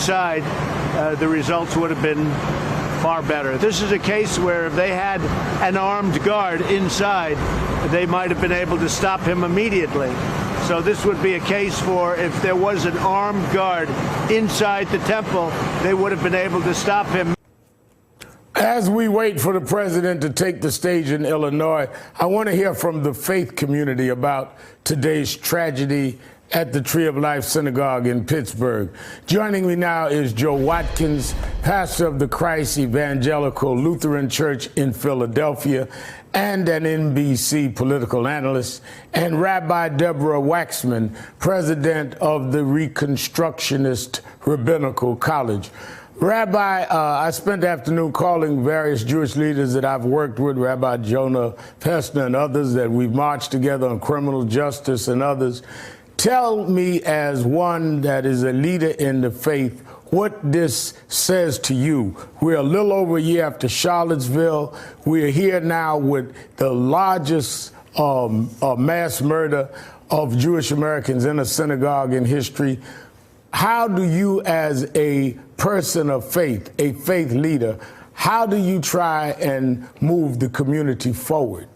inside, the results would have been far better. This is a case where if they had an armed guard inside, they might have been able to stop him immediately. So this would be a case for if there was an armed guard inside the temple, they would have been able to stop him. As we wait for the president to take the stage in Illinois, I want to hear from the faith community about today's tragedy at the Tree of Life Synagogue in Pittsburgh. Joining me now is Joe Watkins, pastor of the Christ Evangelical Lutheran Church in Philadelphia and an NBC political analyst, and Rabbi Deborah Waxman, president of the Reconstructionist Rabbinical College. Rabbi, I spent the afternoon calling various Jewish leaders that I've worked with, Rabbi Jonah Pestner and others that we've marched together on criminal justice and others. Tell me, as one that is a leader in the faith, what this says to you. We're a little over a year after Charlottesville. We're here now with the largest mass murder of Jewish Americans in a synagogue in history. How do you, as a person of faith, a faith leader, how do you try and move the community forward?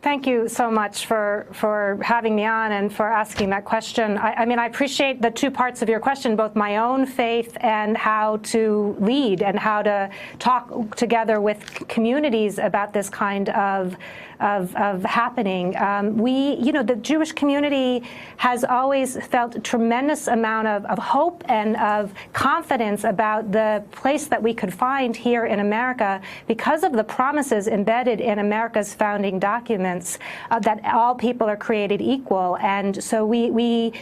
Thank you so much for having me on and for asking that question. I mean, I appreciate the two parts of your question, both my own faith and how to lead and how to talk together with communities about this kind of happening. The Jewish community has always felt a tremendous amount of hope and of confidence about the place that we could find here in America because of the promises embedded in America's founding documents that all people are created equal. And so we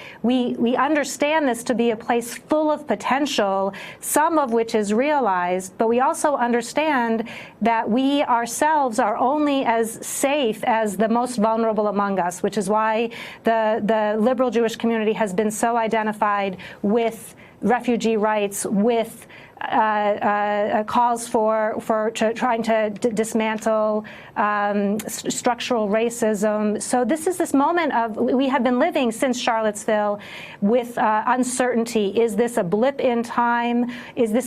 understand this to be a place full of potential, some of which is realized, but we also understand that we ourselves are only as safe as the most vulnerable among us, which is why the liberal Jewish community has been so identified with refugee rights, with calls for trying to dismantle structural racism. So this is this moment of, we have been living since Charlottesville with uncertainty. Is this a blip in time?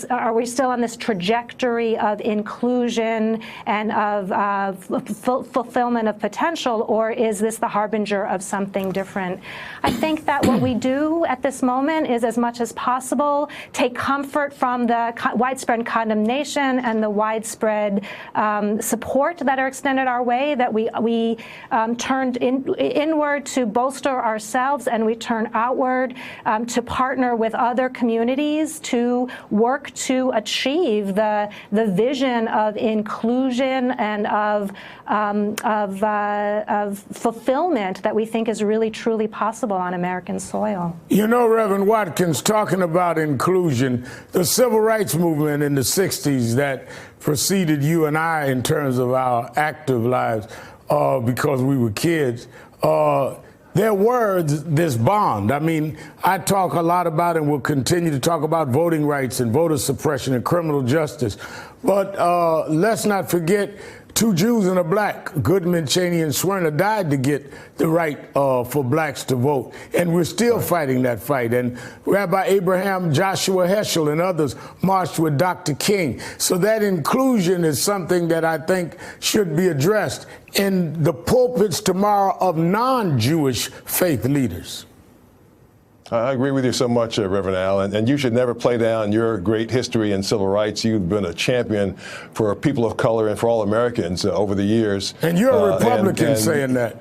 Are we still on this trajectory of inclusion and of fulfillment of potential, or is this the harbinger of something different? I think that what we do at this moment is, as much as possible, take comfort from the widespread condemnation and the widespread support that are extended our way, that we turned inward to bolster ourselves, and we turn outward to partner with other communities to work to achieve the vision of inclusion and of fulfillment that we think is really truly possible on American soil. You know, Reverend Watkins, talking about inclusion, the civil rights movement in the 60s that preceded you and I in terms of our active lives because we were kids, there were this bond. I mean, I talk a lot about and will continue to talk about voting rights and voter suppression and criminal justice. But let's not forget, two Jews and a black, Goodman, Cheney, and Swerner, died to get the right for blacks to vote. And we're still fighting that fight. And Rabbi Abraham Joshua Heschel and others marched with Dr. King. So that inclusion is something that I think should be addressed in the pulpits tomorrow of non-Jewish faith leaders. I agree with you so much, Reverend Al, and you should never play down your great history in civil rights. You've been a champion for people of color and for all Americans over the years. And you're a Republican saying that.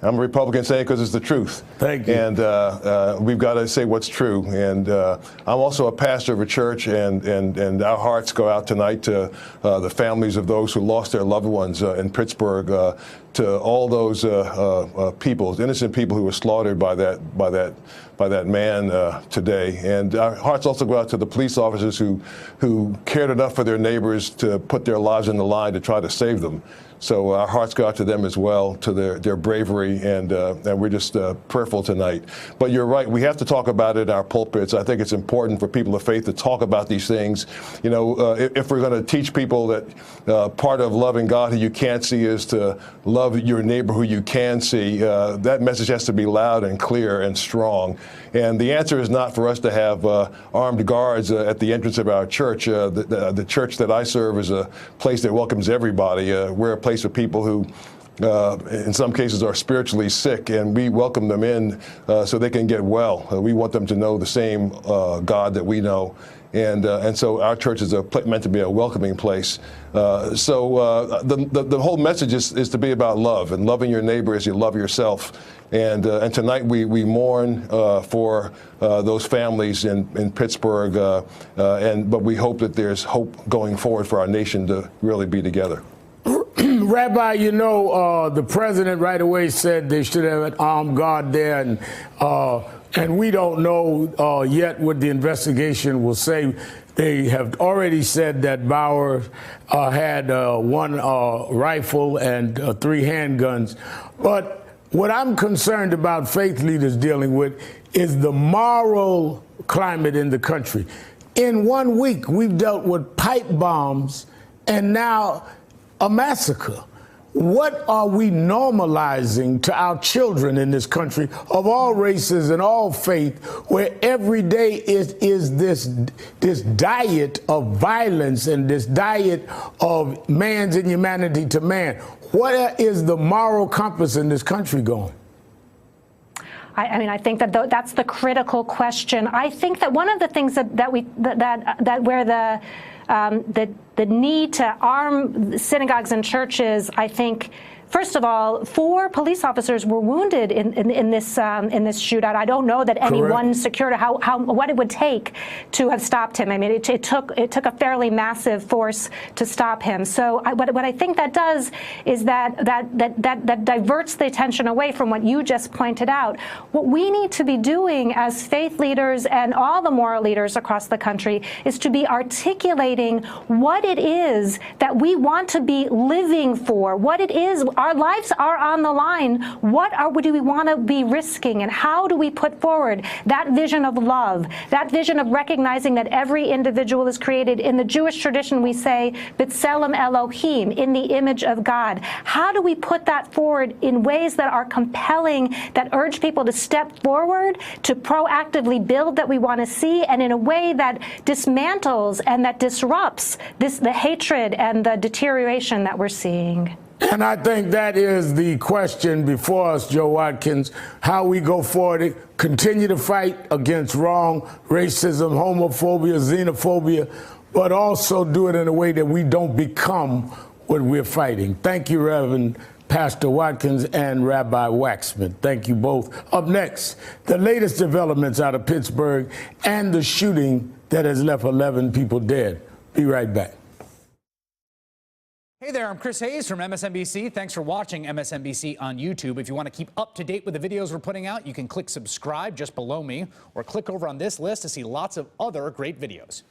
I'm a Republican saying it because it's the truth. Thank you. And we've got to say what's true. And I'm also a pastor of a church, and our hearts go out tonight to the families of those who lost their loved ones in Pittsburgh, to all those people, innocent people who were slaughtered by that man today. And our hearts also go out to the police officers who cared enough for their neighbors to put their lives on the line to try to save them. So our hearts go out to them as well, to their bravery, and we're just prayerful tonight. But you're right, we have to talk about it in our pulpits. I think it's important for people of faith to talk about these things. You know, if we're going to teach people that part of loving God who you can't see is to love love your neighbor who you can see. That message has to be loud and clear and strong. And the answer is not for us to have armed guards at the entrance of our church. The church that I serve is a place that welcomes everybody. We're a place of people who in some cases are spiritually sick, and we welcome them in so they can get well. We want them to know the same God that we know. And so our church is meant to be a welcoming place. So the whole message is to be about love, and loving your neighbor as you love yourself. And tonight we mourn for those families in Pittsburgh, but we hope that there's hope going forward for our nation to really be together. Rabbi, you know, the president right away said they should have an armed guard there, and we don't know yet what the investigation will say. They have already said that Bauer had one rifle and 3 handguns. But what I'm concerned about faith leaders dealing with is the moral climate in the country. In 1 week, we've dealt with pipe bombs and now a massacre. What are we normalizing to our children in this country of all races and all faith, where every day is this diet of violence and this diet of man's inhumanity to man? Where is the moral compass in this country going? I mean, I think that that's the critical question. I think that one of the things the need to arm synagogues and churches, I think, first of all, 4 police officers were wounded in this shootout. I don't know that any one security, what it would take to have stopped him. I mean, it took a fairly massive force to stop him. So what I think that does is that diverts the attention away from what you just pointed out. What we need to be doing as faith leaders and all the moral leaders across the country is to be articulating what it is that we want to be living for, what it is. Our lives are on the line. What do we want to be risking, and how do we put forward that vision of love, that vision of recognizing that every individual is created? In the Jewish tradition, we say, B'Tselem Elohim, in the image of God. How do we put that forward in ways that are compelling, that urge people to step forward, to proactively build that we want to see, and in a way that dismantles and that disrupts the hatred and the deterioration that we're seeing? And I think that is the question before us, Joe Watkins, how we go forward, continue to fight against wrong, racism, homophobia, xenophobia, but also do it in a way that we don't become what we're fighting. Thank you, Reverend Pastor Watkins and Rabbi Waxman. Thank you both. Up next, the latest developments out of Pittsburgh and the shooting that has left 11 people dead. Be right back. Hey there, I'm Chris Hayes from MSNBC. Thanks for watching MSNBC on YouTube. If you want to keep up to date with the videos we're putting out, you can click subscribe just below me, or click over on this list to see lots of other great videos.